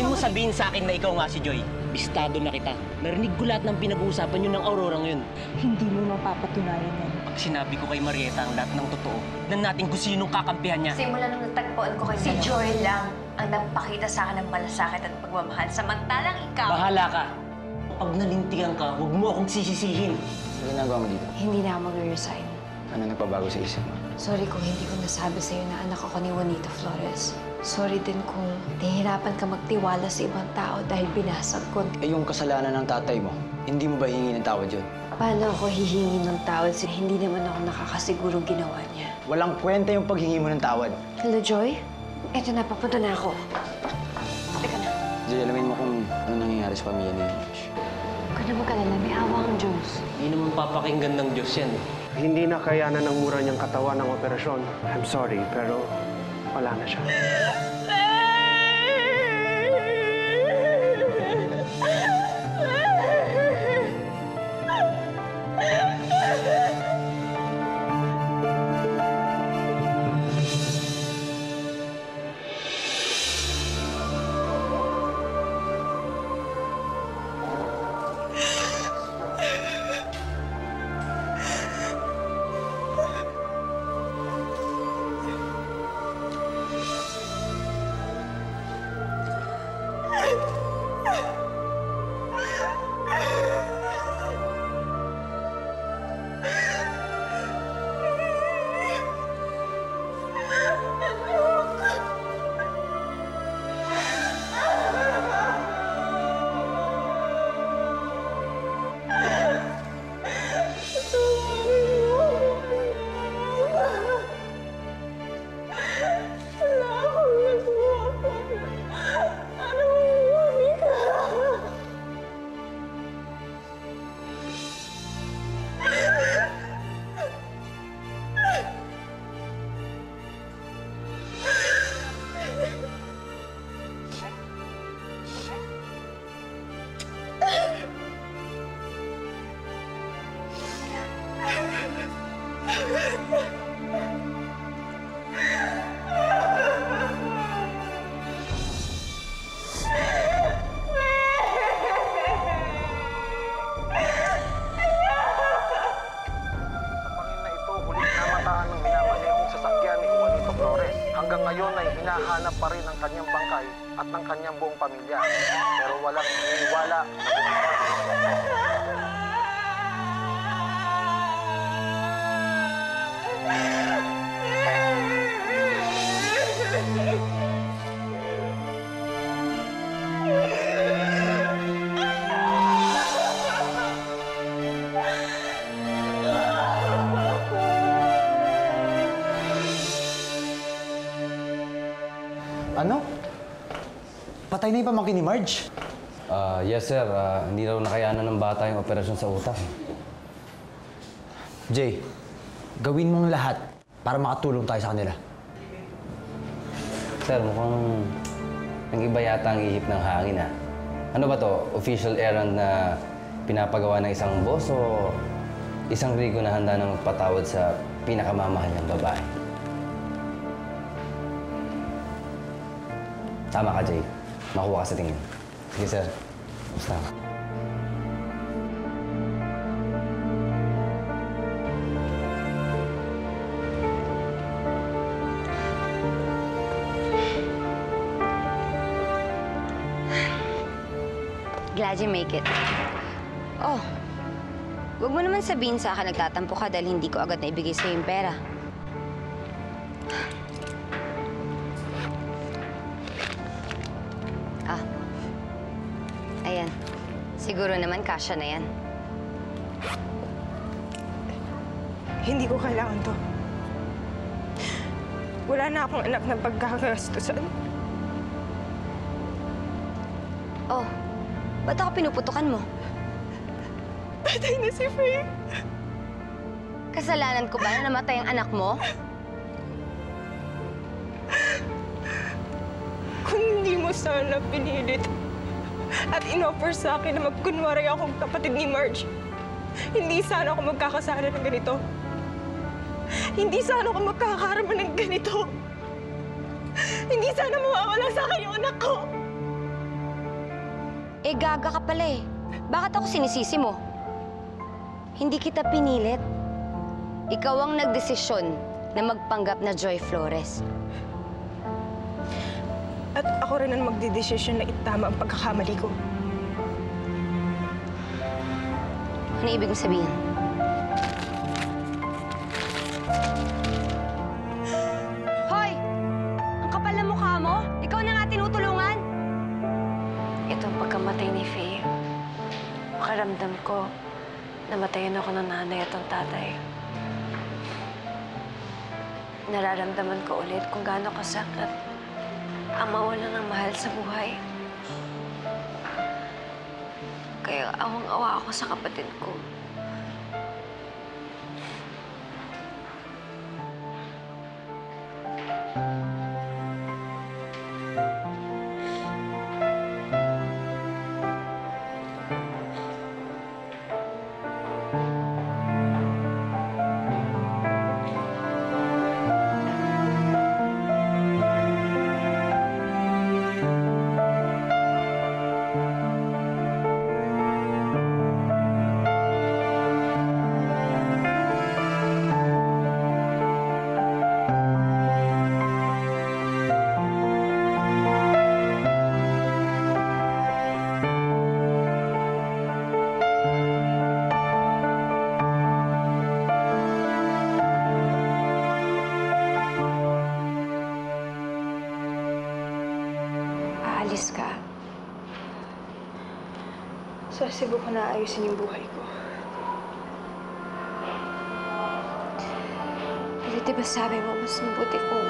Huwag mo sabihin sa akin na ikaw nga si Joy. Bistado na kita. Narinig ko lahat ng pinag-uusapan nyo ng Aurora ngayon. Hindi mo mapapatunayan yan. Pag sinabi ko kay Marieta ang lahat ng totoo, na natin kung sinong kakampihan niya. Simula nung natagpuan ko kay si Joy lang ang nagpakita sa akin ng malasakit at pagmamahal. Samantalang ikaw... Bahala ka. Pag nalintigan ka, huwag mo akong sisisihin. Ano ginagawa mo dito? Hindi na ako mag-resign. Ano nagpabago sa isip mo? Sorry kung hindi ko nasabi sa'yo na anak ako ni Juanita Flores. Sorry din kung nahihirapan ka magtiwala sa ibang tao dahil binasag ko. Eh, yung kasalanan ng tatay mo, hindi mo ba hihingi ng tawad yun? Paano ako hihingi ng tawad? Hindi naman ako nakakasigurong ginawa niya. Walang kwenta yung paghingi mo ng tawad. Hello, Joy? Eto na, papunta na ako. Teka na. Jay, alamin mo kung ano nangyayari sa pamilya ni Josh. Huwag ka na mag-alala, may awa ang Diyos. Hindi naman papakinggan ng Diyos yan. Hindi na kayanan ng mura niyang katawan ng operasyon. I'm sorry, pero wala na siya. Hanggang ngayon ay hinahanap pa rin ang kanyang bangkay at ng kanyang buong pamilya. Pero walang naniniwala Ano? Patay na yung pamangkin ni Marge? Yes, sir. Hindi raw nakayanan ng bata yung operasyon sa utak. Jay, gawin mong lahat para makatulong tayo sa kanila. Sir, mukhang nang iba yata ang ihip ng hangin, ha? Ano ba to? Official errand na pinapagawa ng isang boss o isang Rico na handa na magpatawad sa pinakamamahal niyang babae? Tama ka, Jay. Makuha ka sa tingin. Sige, sir. Basta. Glad you make it. Oh, huwag mo naman sabihin sa akin nagtatampo ka dahil hindi ko agad naibigay sa'yo yung pera. Ayan. Siguro naman kasya na yan. Hindi ko kailangan to. Wala na akong anak na pagkakagastusan. Oh, ba't ako pinuputukan mo? Patay na si Faye. Kasalanan ko ba na namatay ang anak mo? Kung hindi mo sana pinilit at inoffer sa akin na magkunwari akong kapatid ni Marge, hindi sana ako magkakasala ng ganito. Hindi sana ako magkakaroon ng ganito. Hindi sana mawawala sa akin yung anak ko. Eh, gaga ka pala eh. Bakit ako sinisisi mo? Hindi kita pinilit. Ikaw ang nagdesisyon na magpanggap na Joy Flores. At ako rin ang magdidesisyon na itama ang pagkakamali ko. Ano ibig mong sabihin? Hoy! Ang kapal na mukha mo? Ikaw na nga tinutulungan? Itong pagkamatay ni Faye, makaramdam ko, namatayan ako ng nanay at ng tatay. Nararamdaman ko ulit kung gaano kasakit ang mawalan ng mahal sa buhay. Kaya awang-awa ako sa kapatid ko. Aalis ka. Sa Cebu ko na ayusin yung buhay ko. Pero di ba sabi mo, mas mabuti kung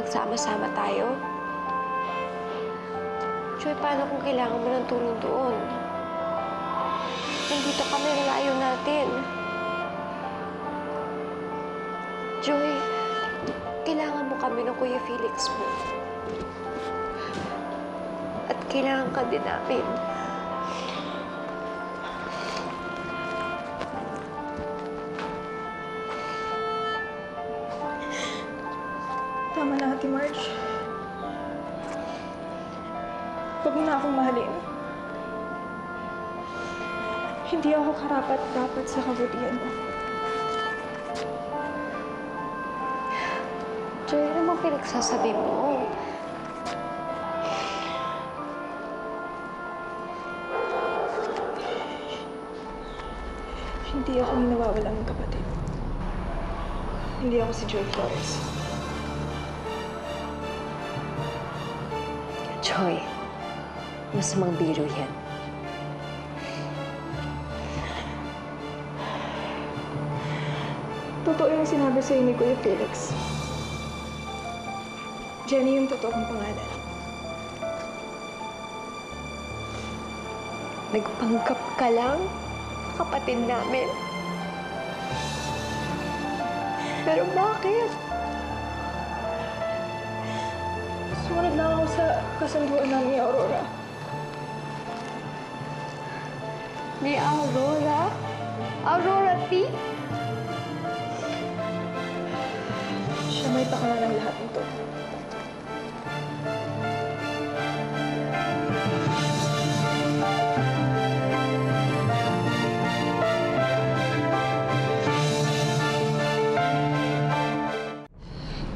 magsama-sama tayo? Joy, paano kung kailangan mo ng tulong doon? Nandito kami, layo natin. Joy, kailangan mo kami ng Kuya Felix mo. At kailangan ka din namin. Tama na, Ate Marge. Huwag mo na akong mahalin. Hindi ako karapat-dapat sa kabutihan mo. Joy, ano bang pinagsasabi mo? Hindi ako yung nawawalang kapatid. Hindi ako si Joy Flores. Joy, masamang biro yan. Totoo yung sinabi sa'yo ni Kuya Felix. Jenny yung totoo kong pangalan. Nagpanggap ka lang, kapatid namin. Pero bakit? Sumunod lang ako sa kasunduan namin ni Aurora. Ni Aurora? Aurora T? Siya may pakala ng lahat nito.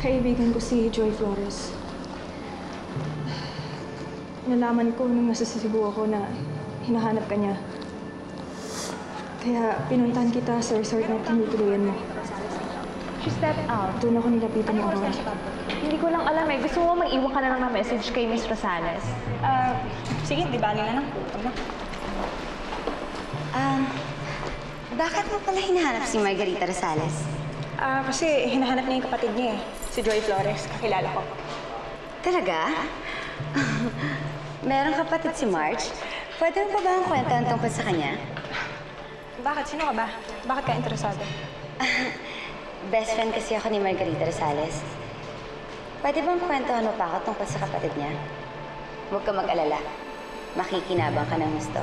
Kaibigan ko si Joy Flores. Nalaman ko nung nasa Cebu ako na hinahanap ka niya. Kaya pinuntahan kita sa resort na tinutuluyan mo. She stepped out. Doon ako nilapitan ni Aurora. Hindi ko lang alam eh. Gusto mo mag-iwan ka na lang ng message kay Miss Rosales. Sige, di ba na lang. Bakit mo pala hinahanap si Margarita Rosales? Kasi hinahanap niya yung kapatid niya eh. Si Joy Flores, kakilala ko. Talaga? Merong kapatid si Marge? Pwede mo pa ba ang kwento ang tungkol sa kanya? Bakit? Sino ka ba? Bakit ka interesado? Best friend kasi ako ni Margarita Rosales. Pwede bang kwentuhan mo pa ako tungkol sa kapatid niya? Huwag ka mag-alala. Makikinabang ka ng gusto.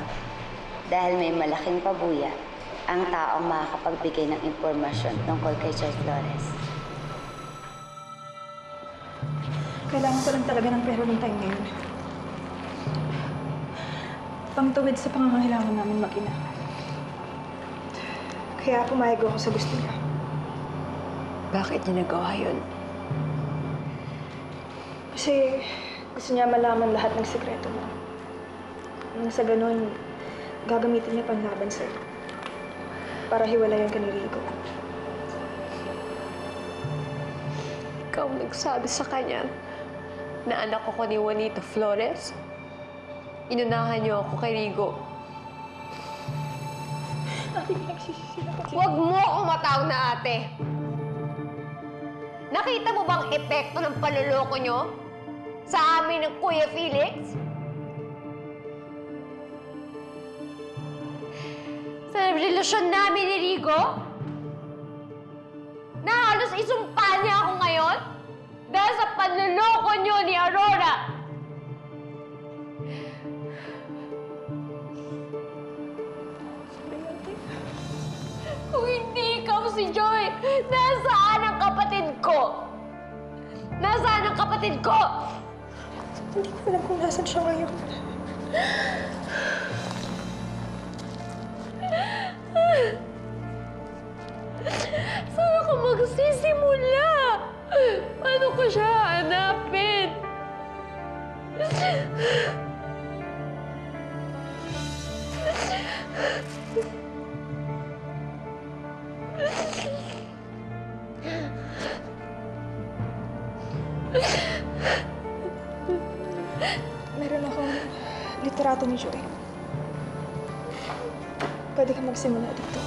Dahil may malaking pabuya ang taong makakapagbigay ng impormasyon tungkol kay Joy Flores. Kailangan ko lang talaga ng pera ng time ngayon. pangtuwid sa pangangailangan namin mag-ina. Kaya pumayag ako sa gusto niya. Bakit niya nagawa yun? Kasi gusto niya malaman lahat ng sekreto mo. Nang sa ganun, gagamitin niya panlaban sa'yo. Para hiwalayan ka ni Rico. Ikaw nagsabi sa kanya na anak ako ni Juanito Flores. Inunahan niyo ako kay Rigo. Huwag mo akong matawag na ate. Nakita mo bang epekto ng panloloko niyo sa amin ng Kuya Felix? Sa relasyon namin ni Rigo? Na halos isumpa niya ako ngayon dahil sa panloloko niyo ni Aurora. Kung hindi ikaw si Joy, nasaan ang kapatid ko? Nasaan ang kapatid ko? Hindi ko alam kung nasan siya ngayon. Saan ako magsisimula? Paano ko siya hanapin? Meron akong literato ni Joy. Pwede ka magsimula dito.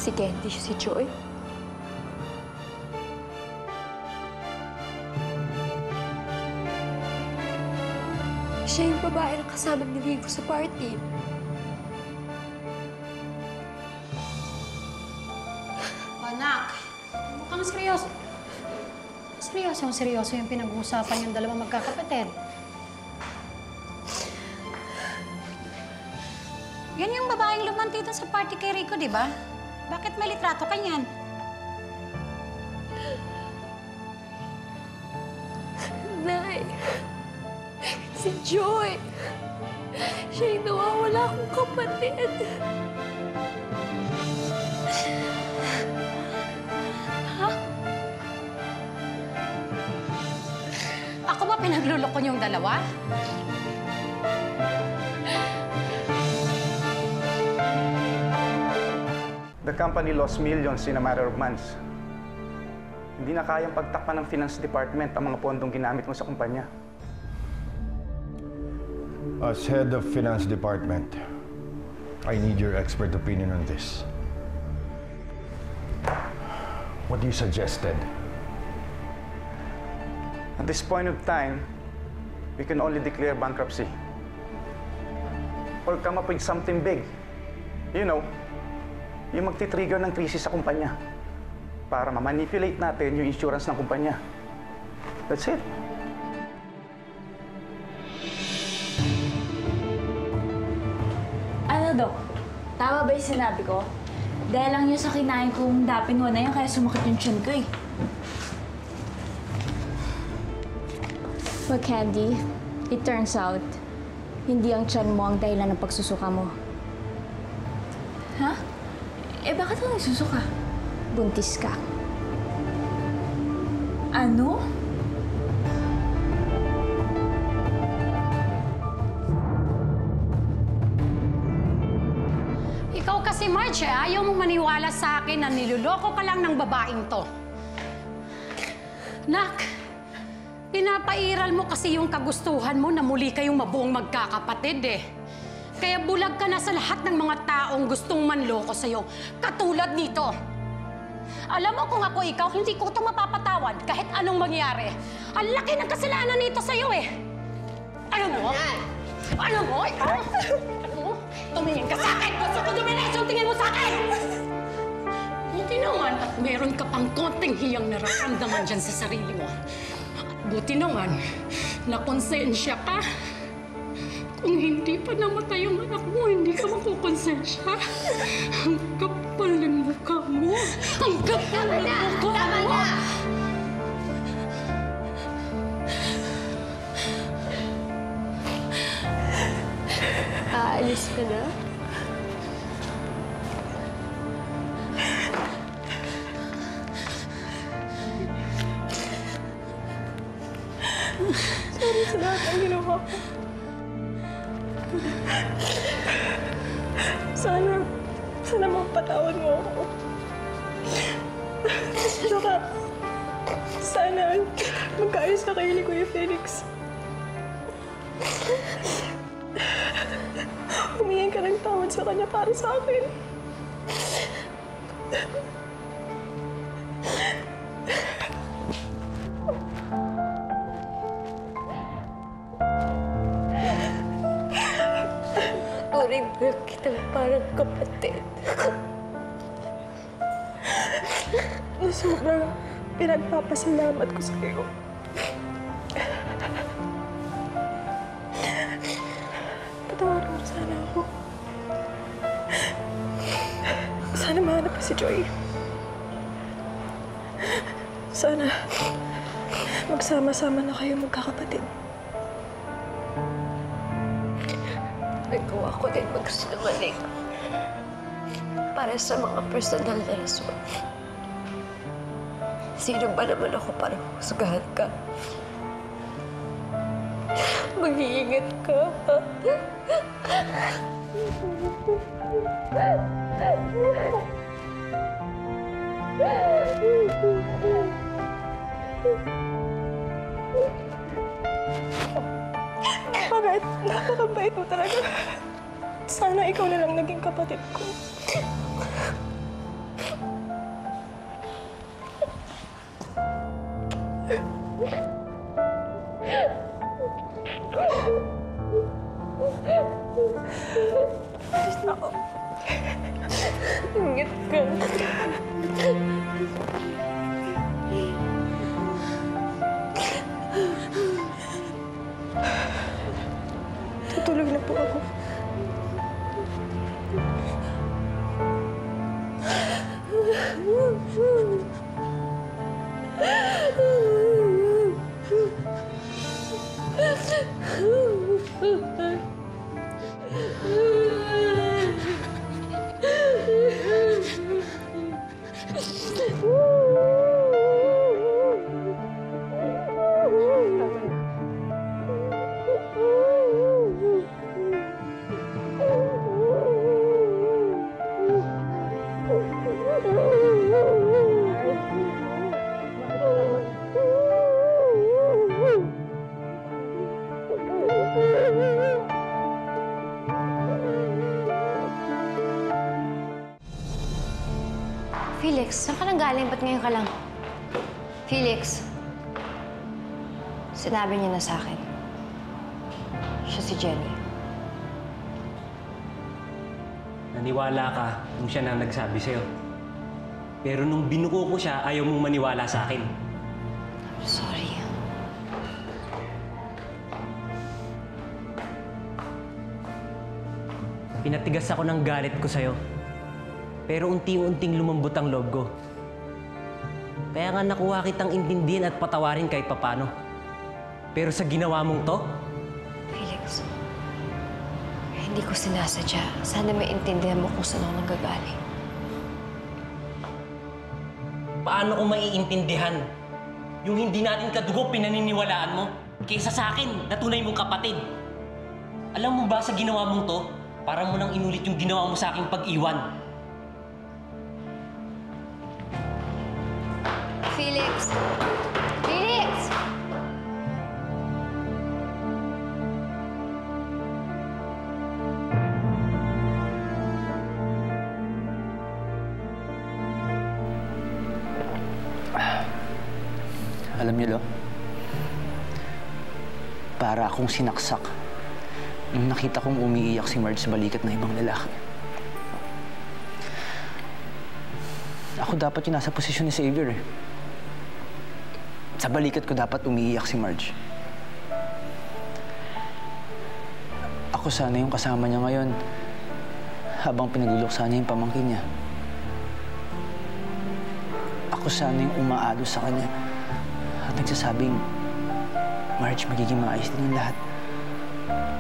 Sige, hindi siya si Joy. Siya yung babae na kasama ni Rigo sa party. Anak, mukhang seryoso. Seryoso yung pinag-uusapan yung dalawang magkakapatid. Yan yung babaeng lumantito sa party kay Rico, di ba? Bakit may litrato ka niyan? Nay, si Joy. Siya yung nawawala akong kapatid. Ha? Ako ba pinagluloko niyong dalawa? The company lost millions in a matter of months. Hindi na kayang pagtakpan ng finance department ang mga pondong ginamit mo sa kumpanya. As head of finance department, I need your expert opinion on this. What you suggested? At this point of time, we can only declare bankruptcy. Or come up with something big. You know, yung magti-trigger ng krisis sa kumpanya para ma-manipulate natin yung insurance ng kumpanya. That's it. Ano, Dok? Tama ba yung sinabi ko? Dahil lang yun sa kinain kong dapin mo na yun, kaya sumakit yung tiyan ko eh. Well, Candy, it turns out, hindi ang tiyan mo ang dahilan ng pagsusuka mo. Ha? Eh, bakit ako nagsusuka? Buntis ka. Ano? Ikaw kasi, Marge, ayaw mong maniwala sa akin na niloloko ka lang ng babaeng to. Nak, pinapairal mo kasi yung kagustuhan mo na muli kayong mabuong magkakapatid eh. Kaya bulag ka na sa lahat ng mga taong gustong manloko sa'yo, katulad nito. Alam mo kung ako ikaw, hindi ko ito mapapatawad kahit anong mangyari. Ang laki ng kasalanan nito sa'yo eh. Alam mo? Alam mo? Alam mo? Tumingin ka sa akin! Gusto ko domination! Tingin mo sa akin! Hindi naman, at meron ka pang konting hiyang nararamdaman dyan sa sarili mo. At buti naman, nakonsensya ka. Kung hindi pa namatay yung anak mo, hindi ka makukonsensya. Ang kapal ng mukha mo. Ang kapal ng mukha mo. Aalis ka na? Sorry sa lahat ng ginawa ko. Sana mapatawad mo ako. Saka, sana magkaayos na kayo ni Kuya Felix. Humingi ka ng tawad sa kanya para sa akin. Turing mo kitang parang kapatid. Sobrang pinagpapasalamat ko sa iyo. Patawarin mo sana ako. Sana mahanap pa si Joy. Sana magsama-sama na kayo magkakapatid. Nagawa ko din magsinungaling para sa mga personal na rason. Sino ba naman ako para husgahan ka? Mag-iingat ka, ha? Bakit? Napakabait mo talaga. Sana ikaw na lang naging kapatid ko. Alis na ako. Ingat ka. Tutulog na po ako. Felix, saan ka nang galing? Ba't ngayon ka lang? Felix, sinabi niya na sa akin. Siya si Jenny. Naniwala ka nung siya na nagsabi sa'yo. Pero nung binuko ko siya, ayaw mong maniwala sa akin. Sorry. Pinatigas ako ng galit ko sa'yo. Pero unti-unting lumambot ang loob ko. Kaya nga nakuha kitang intindihin at patawarin kahit papano. Pero sa ginawa mong to? Felix, hindi ko sinasadya. Sana maintindihan mo kung saan ako nanggagaling. Paano ko maiintindihan? Yung hindi natin kadugo pinaniniwalaan mo kaysa sa akin na tunay mong kapatid. Alam mo ba sa ginawa mong to, parang mo nang inulit yung ginawa mo sa aking pag-iwan. Felix! Felix! Alam niyo, Lo, para akong sinaksak nung nakita kong umiiyak si Marge sa balikat ng ibang lalaki. Ako dapat yung nasa posisyon ni Xavier eh. Sa balikat ko dapat umiiyak si Marge. Ako sana yung kasama niya ngayon habang pinaguluksa niya yung pamangkin niya. Ako sana yung umaalo sa kanya at nagsasabing, Marge, magiging maayos din yung lahat.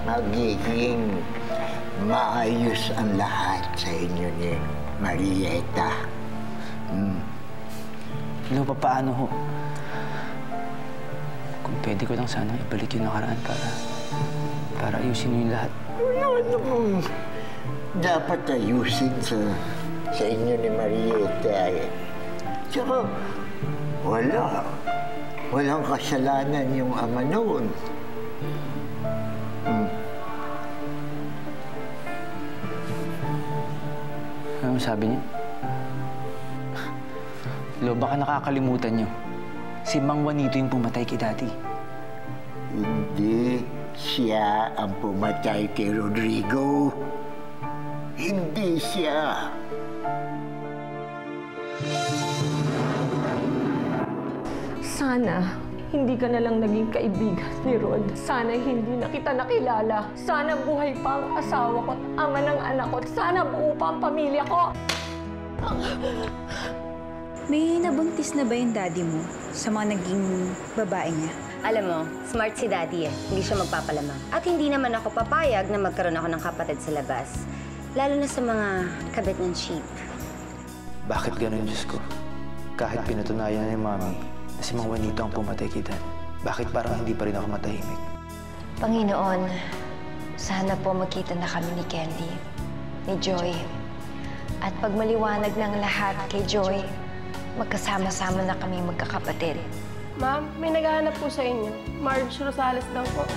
Magiging maayos ang lahat sa inyo ni Marieta. Ano pa paano ho? Kung pwede ko lang sanang ibalik yung nakaraan para ayusin yung lahat. Ano namang dapat ayusin sa inyo ni Marieta eh. Tsaka walang kasalanan yung ama noon. Ano sabi niyo? Lo, baka nakakalimutan niyo. Si Mang Juanito yung pumatay kay Daddy. Hindi siya ang pumatay kay Rodrigo. Hindi siya. Sana hindi ka na lang naging kaibigan ni Rod. Sana hindi na kita nakilala. Sana buhay pa ang asawa ko at ama ng anak ko. At sana buo pa ang pamilya ko. May nabuntis na ba yung daddy mo sa mga naging babae niya? Alam mo, smart si Daddy eh. Hindi siya magpapalamang. At hindi naman ako papayag na magkaroon ako ng kapatid sa labas. Lalo na sa mga kabit ng sheep. Bakit ganun, Diyos ko? Kahit pinatunayan ni Mami na si Mang Juanito ang pumatay kay Dad, bakit parang hindi pa rin ako matahimik? Panginoon, sana po magkita na kami ni Candy, ni Joy. At pag maliwanag ng lahat kay Joy, magkasama-sama na kami magkakapatid. Ma'am, may naghahanap po sa inyo. Marge Rosales daw po.